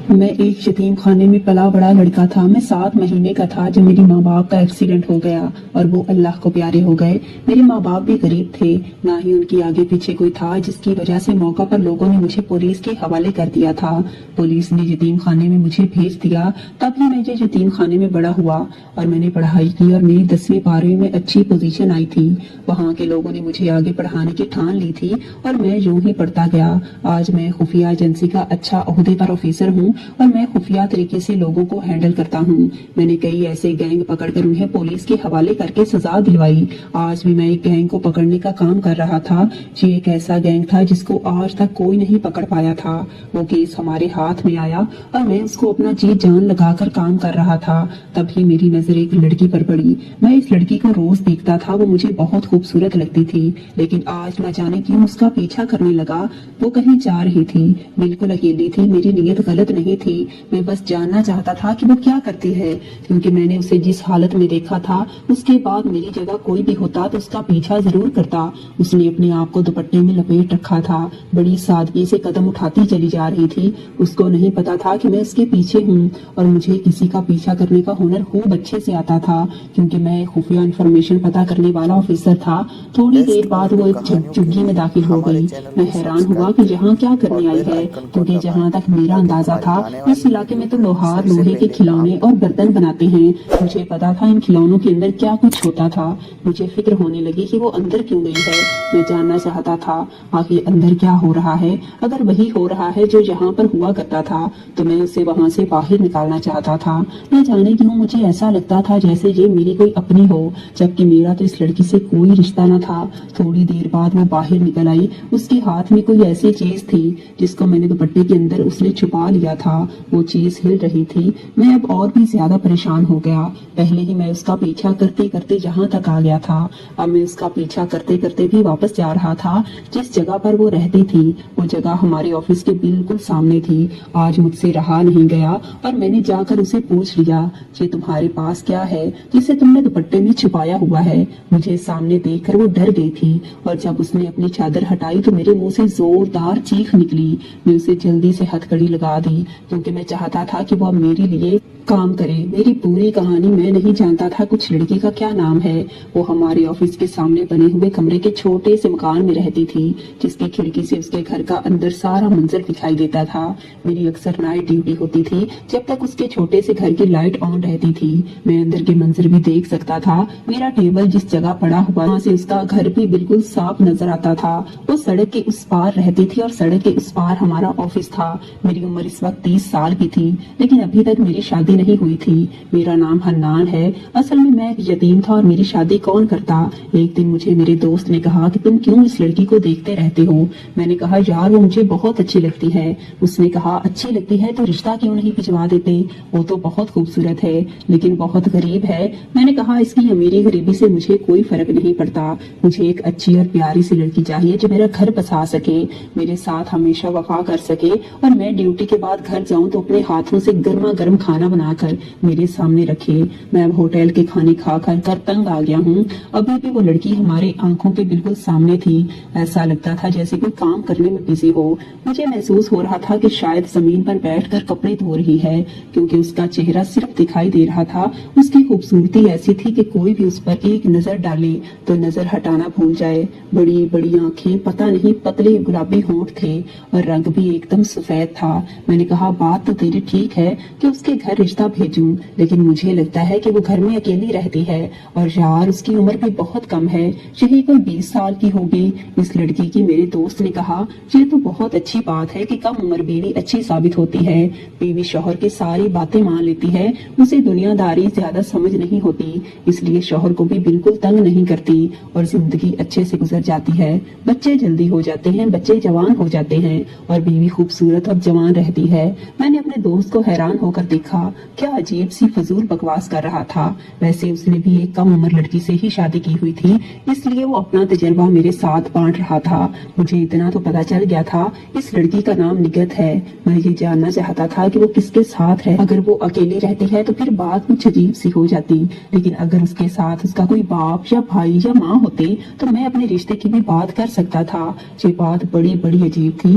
میں ایک یتیم خانے میں پلا بڑا لڑکا تھا۔ میں 7 مہینے کا تھا جب میری ماں باپ کا ایکسیڈنٹ ہو گیا اور وہ اللہ کو پیارے ہو گئے۔ میرے ماں باپ بھی غریب تھے، نہ ہی ان کی آگے پیچھے کوئی تھا، جس کی وجہ سے موقع پر لوگوں نے مجھے پولیس کے حوالے کر دیا تھا۔ پولیس نے یتیم خانے میں مجھے بھیج دیا، تب ہی میں یتیم خانے میں بڑا ہوا اور میں نے پڑھائی کی اور میری 10ویں 12ویں میں اچھی پوزیشن آئی تھی۔ وہاں کے لوگوں نے مجھے آگے پڑھانے کی ٹھان لی تھی اور میں یوں ہی پڑھتا گیا۔ آج میں خفیہ ایجنسی کا اچھا عہدے پر آفیسر ہوں اور میں خفیہ طریقے سے لوگوں کو ہینڈل کرتا ہوں۔ میں نے کئی ایسے گینگ پکڑ کر انہیں پولیس کے حوالے کر کے سزا دلوائی۔ آج بھی میں ایک گینگ کو پکڑنے کا کام کر رہا تھا۔ یہ ایک ایسا گینگ تھا جس کو آج تک کوئی نہیں پکڑ پایا تھا۔ وہ کیس ہمارے ہاتھ میں آیا اور میں اس کو اپنا جی جان لگا کر کام کر رہا تھا۔ تبھی میری نظر ایک لڑکی پر پڑی۔ میں اس لڑکی کو روز دیکھتا تھا، وہ مجھے بہت خوبصورت لگتی تھی، لیکن آج نہ جانے کیوں اس کا پیچھا کرنے لگا۔ وہ کہیں جا رہی تھی، بالکل اکیلی تھی، میری نیت غلط نہیں تھی۔ میں بس جاننا چاہتا تھا کہ وہ کیا کرتی ہے، کیونکہ میں نے اسے جس حالت میں دیکھا تھا اس کے بعد میری جگہ کوئی بھی ہوتا تو اس کا پیچھا ضرور کرتا۔ اس نے اپنے آپ کو دوپٹے میں لپیٹ رکھا تھا، بڑی سادگی سے قدم اٹھاتی چلی جا رہی تھی۔ اس کو نہیں پتا تھا کہ میں اس کے پیچھے ہوں اور مجھے کسی کا پیچھا کرنے کا ہنر خوب اچھے سے آتا تھا، کیونکہ میں خفیہ انفارمیشن پتا کرنے والا آفیسر تھا۔ تھوڑی دیر بعد وہ ایک جھگی میں داخل ہو گئی۔ میں حیران ہوا کہ یہاں کیا کرنے آئی ہے، کیونکہ جہاں تک میرا اندازہ تھا اس علاقے میں تو لوہار لوہے کے کھلونے اور برتن بناتے ہیں۔ مجھے پتا تھا ان کھلونوں کے اندر کیا کچھ ہوتا تھا۔ مجھے فکر ہونے لگی کہ وہ اندر کیوں گئی ہے۔ میں جاننا چاہتا تھا آخر اندر کیا ہو رہا ہے۔ اگر وہی ہو رہا ہے جو یہاں پر ہوا کرتا تھا تو میں اسے وہاں سے باہر نکالنا چاہتا تھا۔ نہ جانے کیوں مجھے ایسا لگتا تھا جیسے یہ میری کوئی اپنی ہو، جبکہ میرا تو اس لڑکی سے کوئی رشتہ نہ تھا۔ تھوڑی دیر بعد وہ باہر نکل آئی۔ اس کے ہاتھ میں کوئی ایسی چیز تھی جس کو میں نے دوپٹے کے اندر اس نے چھپا لیا تھا۔ وہ چیز ہل رہی تھی۔ میں اب اور بھی زیادہ پریشان ہو گیا۔ پہلے ہی میں اس کا پیچھا کرتے کرتے یہاں تک آ گیا تھا، اب میں اس کا پیچھا کرتے کرتے بھی واپس جا رہا تھا۔ جس جگہ پر وہ رہتی تھی وہ جگہ ہمارے آفس کے بالکل سامنے تھی۔ آج مجھ سے رہا نہیں گیا اور میں نے جا کر اسے پوچھ لیا، یہ تمہارے پاس کیا ہے جسے تم نے دوپٹے میں چھپایا ہوا ہے؟ مجھے سامنے دیکھ کر وہ ڈر گئی تھی اور جب اس نے اپنی چادر ہٹائی تو میرے منہ سے زوردار چیخ نکلی۔ میں اسے جلدی سے ہتھکڑی لگا دی کیونکہ میں چاہتا تھا کہ وہ اب میرے لیے کام کرے۔ میری پوری کہانی میں نہیں جانتا تھا کچھ لڑکی کا کیا نام ہے۔ وہ ہمارے آفس کے سامنے بنے ہوئے کمرے کے چھوٹے سے مکان میں رہتی تھی، جس کی کھڑکی سے اس کے گھر کا اندر سارا منظر دکھائی دیتا تھا۔ میری اکثر نائٹ ڈیوٹی ہوتی تھی جب تک اس کے چھوٹے سے گھر کی لائٹ آن رہتی تھی۔ میں اندر کے منظر بھی دیکھ سکتا تھا۔ میرا ٹیبل جس جگہ پڑا ہوا وہاں سے اس کا گھر بھی بالکل صاف نظر آتا تھا۔ وہ سڑک کے اس پار رہتی تھی اور سڑک کے اس پار ہمارا آفس تھا۔ میری عمر اس وقت 30 سال کی تھی، لیکن ابھی تک میری شادی نہیں ہوئی تھی۔ میرا نام حنان ہے۔ اصل میں میں ایک یتیم تھا اور میری شادی کون کرتا۔ ایک دن مجھے میرے دوست نے کہا کہ تم کیوں اس لڑکی کو دیکھتے رہتے ہو؟ میں نے کہا یار وہ مجھے بہت اچھی لگتی ہے۔ اس نے کہا اچھی لگتی ہے تو رشتہ کیوں نہیں بھجوا دیتے؟ وہ تو بہت خوبصورت ہے لیکن بہت غریب ہے۔ میں نے کہا اس کی امیری غریبی سے مجھے کوئی فرق نہیں پڑتا، مجھے ایک اچھی اور پیاری سی لڑکی چاہیے جو میرا گھر بسا سکے، میرے ساتھ ہمیشہ وفا کر سکے اور میں ڈیوٹی کے بعد گھر جاؤں تو اپنے ہاتھوں سے گرما گرم کھانا بنا کر میرے سامنے رکھے۔ میں اب ہوٹل کے کھانے کھا کر تنگ آ گیا ہوں۔ ابھی بھی وہ لڑکی ہمارے آنکھوں کے بالکل سامنے تھی۔ ایسا لگتا تھا جیسے کوئی کام کرنے میں بزی ہو۔ مجھے محسوس ہو رہا تھا کہ شاید زمین پر بیٹھ کر کپڑے دھو رہی ہے، کیونکہ اس کا چہرہ صرف دکھائی دے رہا تھا۔ اس کی خوبصورتی ایسی تھی کہ کوئی بھی اس پر ایک نظر ڈالے تو نظر ہٹانا بھول جائے۔ بڑی بڑی آنکھیں، پتہ نہیں پتلے گلابی ہونٹ تھے اور رنگ بھی ایک دم سفید تھا۔ میں نے کہا بات تو تیری ٹھیک ہے کہ اس کے گھر رشتہ بھیجوں، لیکن مجھے لگتا ہے کہ وہ گھر میں اکیلی رہتی ہے اور یار اس کی عمر بھی بہت کم ہے، یہی کوئی 20 سال کی ہوگی۔ اس لڑکی کی میرے دوست نے کہا یہ تو بہت اچھی بات ہے کہ کم عمر بیوی اچھی ثابت ہوتی ہے، بیوی شوہر کی ساری باتیں مان لیتی ہے، اسے دنیا داری زیادہ سمجھ نہیں ہوتی، اس لیے شوہر کو بھی بالکل تنگ نہیں کرتی اور زندگی اچھے سے گزر جاتی ہے۔ بچے جلدی ہو جاتے ہیں، بچے جوان ہو جاتے ہیں اور بیوی خوبصورت اور جوان رہتی ہے۔ میں نے اپنے دوست کو حیران ہو کر دیکھا، کیا عجیب سی فضول بکواس کر رہا تھا۔ ویسے اس نے بھی ایک کم عمر لڑکی سے ہی شادی کی ہوئی تھی، اس لیے وہ اپنا تجربہ میرے ساتھ بانٹ رہا تھا۔ مجھے اتنا تو پتا چل گیا تھا اس لڑکی کا نام نگت ہے۔ میں یہ جاننا چاہتا تھا کہ وہ کس کے ساتھ ہے۔ اگر وہ اکیلی رہتی ہے تو پھر بات کچھ عجیب سی ہو جاتی، لیکن اگر اس کے ساتھ اس کا کوئی باپ یا بھائی یا ماں ہوتے تو میں اپنے رشتے کی بھی بات کر سکتا تھا۔ یہ بات بڑی بڑی عجیب تھی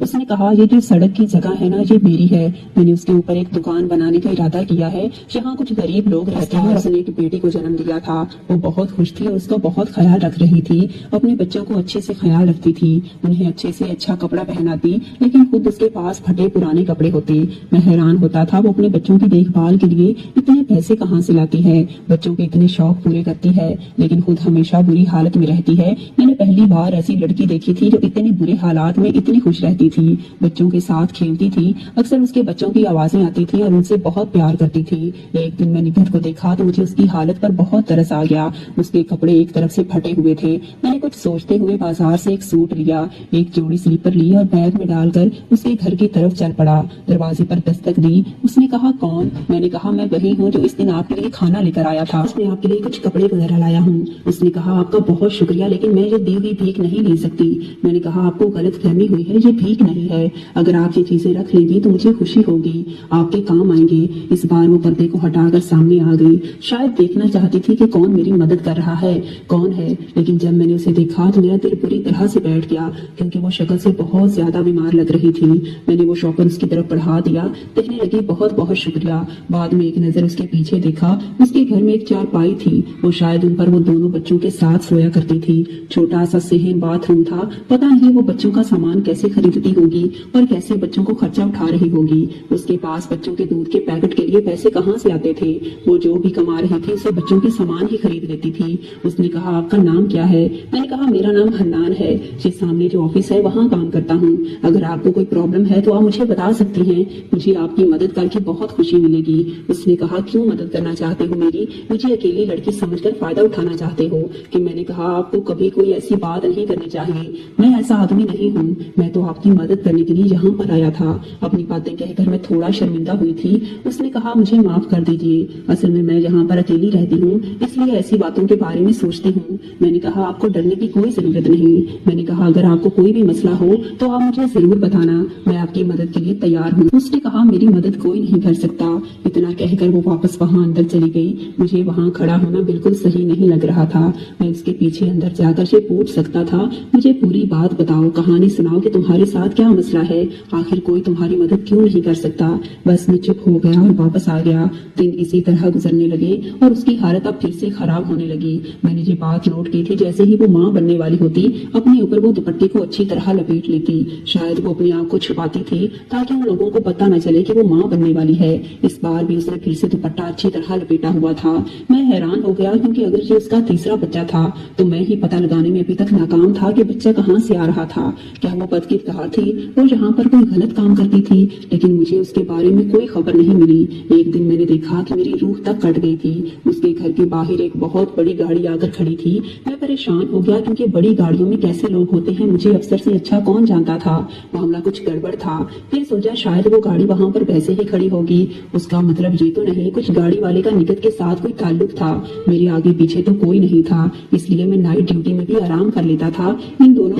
اس نے کہا یہ جو سڑک کی جگہ ہے نا یہ میری ہے، میں نے اس کے اوپر ایک دکان بنانے کا ارادہ کیا ہے، یہاں کچھ غریب لوگ رہتے ہیں، اس نے ایک بیٹی کو جنم دیا تھا، وہ بہت خوش تھی اور اس کا بہت خیال رکھ رہی تھی، اپنے بچوں کو اچھے سے خیال رکھتی تھی، انہیں اچھے سے اچھا کپڑا پہناتی، لیکن خود اس کے پاس پھٹے پرانے کپڑے ہوتے۔ میں حیران ہوتا تھا وہ اپنے بچوں کی دیکھ بھال کے لیے اتنے پیسے کہاں سے لاتی ہے، بچوں کے اتنے شوق پورے کرتی ہے، لیکن خود ہمیشہ بری حالت میں رہتی ہے۔ میں نے پہلی بار ایسی لڑکی دیکھی تھی جو اتنے برے حالات میں اتنی خوش رہتی تھی، بچوں کے ساتھ کھیلتی تھی، اکثر اس کے بچوں کی آوازیں آتی تھی اور ان سے بہت پیار کرتی تھی۔ ایک دن میں نگہت کو دیکھا تو مجھے اس کی حالت پر بہت ترس آ گیا، اس کے کپڑے ایک طرف سے پھٹے ہوئے تھے۔ میں نے کچھ سوچتے ہوئے بازار سے ایک سوٹ لیا، ایک جوڑی سلیپر لی اور بیگ میں ڈال کر اس کے گھر کی طرف چل پڑا۔ دروازے پر دستک دی، اس نے کہا کون؟ میں نے کہا میں وہی ہوں جو اس دن آپ کے لیے کھانا لے کر آیا تھا، میں آپ کے لیے کچھ کپڑے وغیرہ لایا ہوں۔ اس نے کہا آپ کا بہت شکریہ، لیکن میں یہ دی ہوئی بھیک نہیں لے سکتی۔ میں نے کہا آپ کو غلط فہمی ہوئی ہے، یہ بھیک نہیں ہے، اگر آپ یہ چیزیں رکھ لیں گی تو مجھے خوشی ہوگی، آپ کے کام آئیں گے۔ اس بار وہ پردے کو ہٹا کر سامنے آ گئی، شاید دیکھنا چاہتی تھی کہ کون میری مدد کر رہا ہے، کون ہے، لیکن جب میں نے اسے دیکھا تو میرا دل پوری طرح سے بیٹھ گیا، کیونکہ وہ شکل سے بہت زیادہ بیمار لگ رہی تھی۔ میں نے وہ شوکر اس کی طرف بڑھا دیا، کہنے لگی بہت بہت شکریہ۔ بعد میں ایک نظر اس کے پیچھے دیکھا، اس کے گھر میں ایک چارپائی تھی، وہ شاید ان پر وہ دونوں بچوں کے ساتھ سویا کرتی تھی۔ چھوٹا سا صحن باتھ روم تھا، پتہ نہیں وہ بچوں کا سامان کیسے خریدتی ہوگی اور کیسے بچوں کو خرچہ اٹھا رہی ہوگی۔ اس کے پاس بچوں کے دودھ کے پیکٹ کے لیے پیسے کہاں سے آتے تھے؟ وہ جو بھی کما رہی تھی اسے بچوں کے سامان ہی خرید لیتی تھی۔ اس نے کہا آپ کا نام کیا ہے؟ میں نے کہا میرا نام حنان ہے، یہ سامنے جو آفس ہے وہاں کام کرتا ہوں، اگر آپ کو کوئی پرابلم ہے تو آپ مجھے بتا سکتی ہیں، مجھے آپ کی مدد کر کے بہت خوشی ملے گی۔ اس نے کہا کیوں مدد کرنا چاہتے ہو میری؟ مجھے اکیلی لڑکی سمجھ کر فائدہ اٹھانا چاہتے ہو؟ کہ میں نے کہا آپ کو کبھی کوئی ایسی بات نہیں کرنی چاہیے، میں ایسا آدمی نہیں ہوں، میں تو آپ کی مدد کرنے کے لیے یہاں پر آیا تھا۔ اپنی باتیں کہہ کر میں تھوڑا شرمندہ ہوئی تھی۔ اس نے کہا مجھے معاف کر دیجیے، اصل میں یہاں پر اکیلی رہتی ہوں، اس لیے ایسی باتوں کے بارے میں سوچتی ہوں۔ میں نے کہا آپ کو ڈرنے کی کوئی ضرورت نہیں۔ میں نے کہا اگر آپ کو کوئی بھی مسئلہ ہو تو آپ مجھے ضرور بتانا، میں آپ کی مدد کے لیے تیار ہوں۔ اس نے کہا میری مدد کوئی نہیں کر سکتا۔ اتنا کہہ کر وہ واپس وہاں اندر چلی گئی۔ مجھے وہاں کھڑا ہونا بالکل صحیح نہیں لگ رہا تھا۔ میں اس کے پیچھے اندر جا کر یہ پوچھ سکتا تھا مجھے پوری بات بتاؤ، کہانی سناؤ کہ تمہارے ساتھ کیا مسئلہ ہے، آخر کوئی تمہاری مدد کیوں نہیں کر سکتا؟ بس میں چپ ہو گیا اور واپس آ گیا۔ دن اسی طرح گزرنے لگے اور اس کی حالت اب پھر سے خراب ہونے لگی۔ میں نے یہ بات نوٹ کی تھی، جیسے ہی وہ ماں بننے والی ہوتی اپنے اوپر وہ دوپٹے کو اچھی طرح لپیٹ لیتی، شاید وہ اپنے آپ کو چھپاتی تھی تاکہ ان لوگوں کو پتہ نہ چلے کہ وہ ماں بننے والی ہے۔ اس بار بھی اس نے پھر سے دوپٹہ اچھی طرح لپیٹا ہوا تھا۔ میں حیران ہو گیا، کیونکہ اگر یہ اس کا تیسرا بچہ تھا تو میں ہی پتہ لگانے میں ابھی تک ناکام تھا کہ بچہ کہاں سے آ رہا تھا۔ کیا وہ بدکردار تھی؟ وہ یہاں پر کوئی غلط کام کرتی تھی؟ لیکن مجھے اس کے بارے میں کوئی خبر نہیں ملی۔ ایک دن میں نے دیکھا کہ میری روح تک کٹ گئی تھی۔ اس کے گھر کے باہر ایک بہت بڑی گاڑی آ کر کھڑی تھی۔ میں پریشان ہو گیا، کیونکہ بڑی گاڑیوں میں کیسے لوگ ہوتے ہیں مجھے افسر سے اچھا کون جانتا تھا۔ معاملہ کچھ گڑبڑ تھا۔ پھر سوچا شاید وہ گاڑی وہاں پر ویسے ہی کھڑی ہوگی، اس کا مطلب یہ تو نہیں کچھ گاڑی والے کا نگہت کے ساتھ کوئی تعلق تھا۔ میرے آگے پیچھے تو کوئی نہیں تھا، اس لیے میں نائٹ ڈیوٹی میں بھی آرام کر لیتا تھا۔ ان دونوں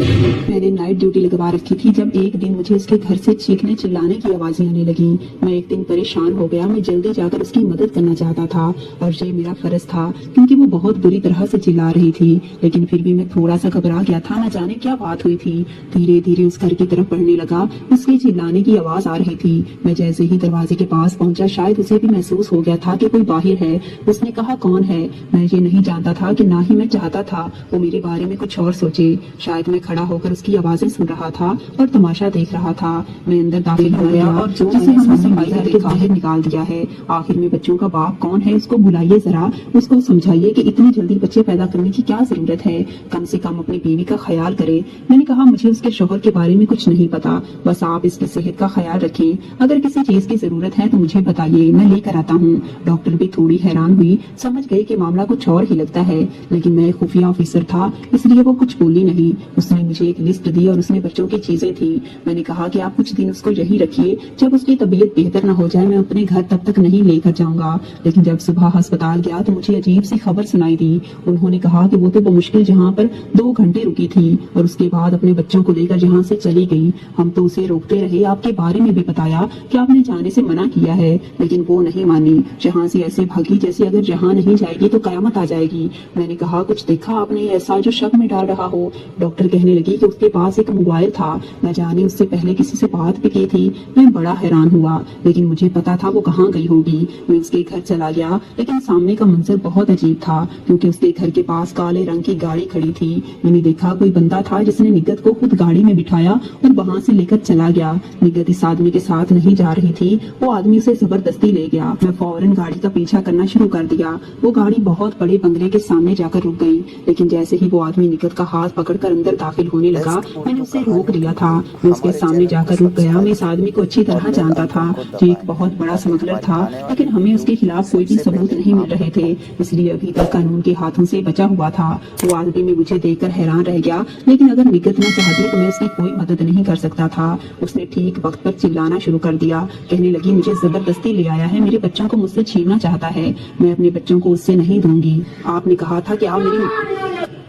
میں نے نائٹ ڈیوٹی لگوا رکھی تھی جب ایک دن مجھے اس کے گھر سے چیخنے چلانے کی آوازیں آنے لگی۔ میں ایک دن پریشان ہو گیا، میں جلدی جا کر اس کی مدد کرنا چاہتا تھا اور یہ میرا فرض تھا، کیونکہ وہ بہت بری طرح سے چلا رہی تھی، لیکن پھر بھی میں تھوڑا سا گھبرا گیا تھا، نہ جانے کیا بات ہوئی تھی۔ دھیرے دھیرے اس گھر کی طرف بڑھنے لگا، اس کے چلانے کی آواز آ رہی تھی۔ میں جیسے ہی دروازے کے پاس پہنچا، شاید اسے بھی محسوس ہو گیا تھا کہ کوئی باہر ہے۔ اس نے کہا کون ہے؟ میں یہ نہیں جانتا تھا کہ نہ ہی میں چاہتا تھا وہ میرے بارے میں کچھ اور سوچے۔ شاید میں کھڑا ہو کر اس کی آوازیں سن رہا تھا اور تماشا دیکھ رہا تھا۔ میں اندر داخل ہو گیا اور جو جسے ہم نے کے باہر نکال دیا ہے۔ آخر میں بچوں کا باپ کون ہے؟ اس کو بلائیے ذرا، اس کو سمجھائیے کہ اتنی جلدی بچے پیدا کرنے کی کیا ضرورت ہے، کم سے کم اپنی بیوی کا خیال کرے۔ میں نے کہا مجھے اس کے شوہر کے بارے میں کچھ نہیں پتا، بس آپ اس کی صحت کا خیال رکھیں، اگر کسی چیز کی ضرورت ہے تو مجھے بتائیے، میں لے کر آتا ہوں۔ ڈاکٹر بھی تھوڑی حیران ہوئی، سمجھ گئی کہ معاملہ کچھ اور ہی لگتا ہے، لیکن میں خفیہ آفیسر تھا اس لیے وہ کچھ بولی نہیں۔ اس نے مجھے ایک لسٹ دی اور اس میں بچوں کی چیزیں تھی۔ میں نے کہا کہ آپ کچھ دن اس کو یہی رکھیے، جب اس کی طبیعت بہتر نہ ہو جائے میں اپنے گھر تب تک نہیں لے کر جاؤں گا۔ لیکن جب صبح ہسپتال گیا تو مجھے عجیب سی خبر سنائی دی۔ انہوں نے کہا کہ وہ تو بمشکل جہاں پر 2 گھنٹے رکی تھی اور اس کے بعد اپنے بچوں کو لے کر جہاں سے چلی گئی۔ ہم تو اسے روکتے رہے، آپ کے بارے میں بھی بتایا کہ آپ نے جانے سے منع کیا ہے، لیکن وہ نہیں مانی، جہاں سے ایسے بھاگی جیسے اگر جہاں نہیں جائے گی تو قیامت آ جائے گی۔ میں نے کہا کچھ دیکھا آپ نے ایسا جو شک میں ڈال رہا ہو؟ ڈاکٹر کہنے لگی کہ اس کے پاس ایک موبائل تھا نہ جانے اس سے پہلے کسی سے بات بھی کی تھی۔ میں بڑا حیران ہوا، لیکن مجھے پتا تھا وہ کہاں گئی ہوگی۔ میں اس کے گھر چلا گیا، لیکن سامنے کا منظر بہت عجیب تھا، کیونکہ اس کے گھر کے پاس کالے رنگ کی گاڑی کھڑی تھی۔ میں نے دیکھا کوئی بندہ تھا جس نے نگت کو خود گاڑی میں بٹھایا اور وہاں سے لے کر چلا گیا۔ نگت اس آدمی کے ساتھ نہیں جا رہی تھی، وہ آدمی اسے زبردستی لے گیا۔ میں فوراً گاڑی کا پیچھا کرنا شروع کر دیا۔ وہ گاڑی بہت بڑے بنگلے کے سامنے جا کر رک گئی، لیکن جیسے ہی وہ آدمی نگت کا ہاتھ پکڑ کر اندر داخل ہونے لگا، میں نے اسے روک لیا تھا۔ میں اس کے سامنے جا کر رک گیا۔ میں اس آدمی کو اچھی طرح جانتا تھا، جو ایک بہت بڑا اسمگلر تھا، لیکن ہمیں اس کے خلاف کوئی بھی ثبوت نہیں مل رہے تھے، اس لیے ابھی تک قانون کے ہاتھوں سے بچا ہوا تھا۔ وہ آدمی میں مجھے دیکھ کر حیران رہ گیا، لیکن اگر نگت نہ چاہتی تو میں اس کی کوئی مدد نہیں کر سکتا تھا۔ اس نے ٹھیک وقت پر چلانا شروع کر دیا، کہنے لگی مجھے زبردستی لے آیا ہے، میرے بچوں کو مجھ سے چھیننا چاہتا ہے، میں اپنے بچوں کو اس سے نہیں دوں گی۔ آپ نے کہا تھا کہ آپ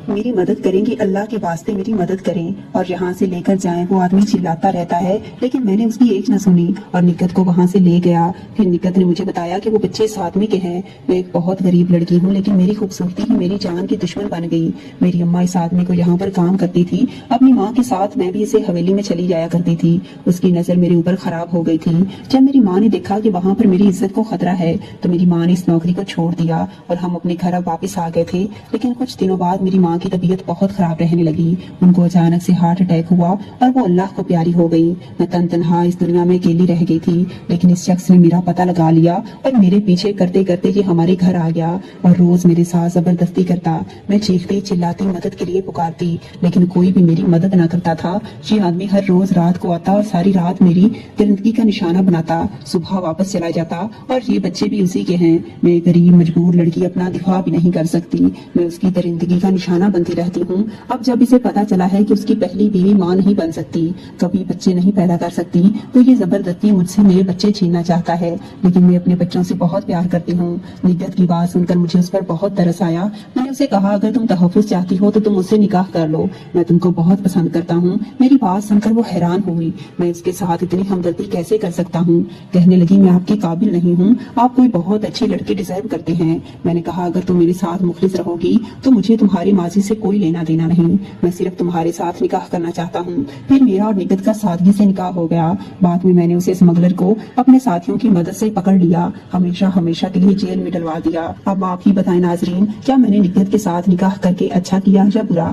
میری مدد کریں گی، اللہ کے واسطے میری مدد کریں اور یہاں سے لے کر جائیں۔ وہ آدمی چلاتا رہتا ہے، لیکن میں نے اس کی ایک نہ سنی اور نگت کو وہاں سے لے گیا۔ پھر نگت نے مجھے بتایا کہ وہ بچے اس آدمی کے ہیں۔ میں ایک بہت غریب لڑکی ہوں، لیکن میری خوبصورتی ہی میری جان کی دشمن بن گئی۔ میری اماں اس آدمی کو یہاں پر کام کرتی تھی، اپنی ماں کے ساتھ میں بھی اسے حویلی میں چلی جایا کرتی تھی۔ اس کی نظر میرے اوپر خراب ہو گئی تھی۔ جب میری ماں نے دیکھا کہ وہاں پر میری عزت کو خطرہ ہے تو میری ماں نے اس نوکری کو چھوڑ دیا اور ہم اپنے گھر اب واپس آ گئے تھے۔ لیکن کچھ دنوں بعد میری ماں کی طبیعت بہت خراب رہنے لگی۔ ان کو اچانک سے ہارٹ اٹیک ہوا اور وہ اللہ کو پیاری ہو گئی۔ میں تن تنہا اس دنیا میں اکیلی رہ گئی تھی، لیکن اس شخص نے میرا پتہ لگا لیا اور میرے پیچھے کرتے کرتے یہ ہمارے گھر آ گیا اور روز میرے ساتھ زبردستی کرتا۔ میں چیختی چلاتی مدد کے لیے پکارتی، لیکن کوئی بھی میری مدد نہ کرتا تھا۔ یہ آدمی ہر روز رات کو آتا اور ساری رات میری درندگی کا نشانہ بناتا، صبح واپس چلا جاتا اور یہ بچے بھی اسی کے ہیں۔ میں غریب مجبور لڑکی اپنا دفاع بھی نہیں کر سکتی، میں اس کی درندگی کا نشانہ بنتی رہتی ہوں۔ اب جب اسے پتا چلا ہے کہ اس کی پہلی بیوی ماں نہیں بن سکتی، کبھی بچے نہیں پیدا کر سکتی، تو یہ زبردستی مجھ سے میرے بچے چھیننا چاہتا ہے، لیکن میں اپنے بچوں سے بہت پیار کرتی ہوں۔ نگت کی بات سن کر مجھے اس پر بہت ترس آیا۔ میں نے اسے کہا اگر تم تحفظ چاہتی ہو تو تم مجھ سے نکاح کر لو، میں تم کو بہت پسند کرتا ہوں۔ میری بات سن کر وہ حیران ہوئی، میں اس کے ساتھ اتنی ہمدردی کیسے کر سکتا ہوں؟ کہنے لگی میں آپ کے قابل نہیں ہوں، آپ کوئی بہت اچھی لڑکی ڈیزرو کرتے ہیں۔ میں نے کہا اگر تم میرے ساتھ مخلص رہو گی تو مجھے تمہاری ماضی سے کوئی لینا دینا نہیں، میں صرف تمہارے ساتھ نکاح کرنا چاہتا ہوں۔ پھر میرا اور نگت کا سادگی سے نکاح ہو گیا۔ بعد میں نے اسے اسمگلر کو اپنے ساتھیوں کی مدد سے پکڑ لیا، ہمیشہ کے لیے جیل میں ڈلوا دیا۔ اب آپ ہی بتائیں ناظرین، کیا میں نے نگت کے ساتھ نکاح کر کے اچھا کیا یا برا؟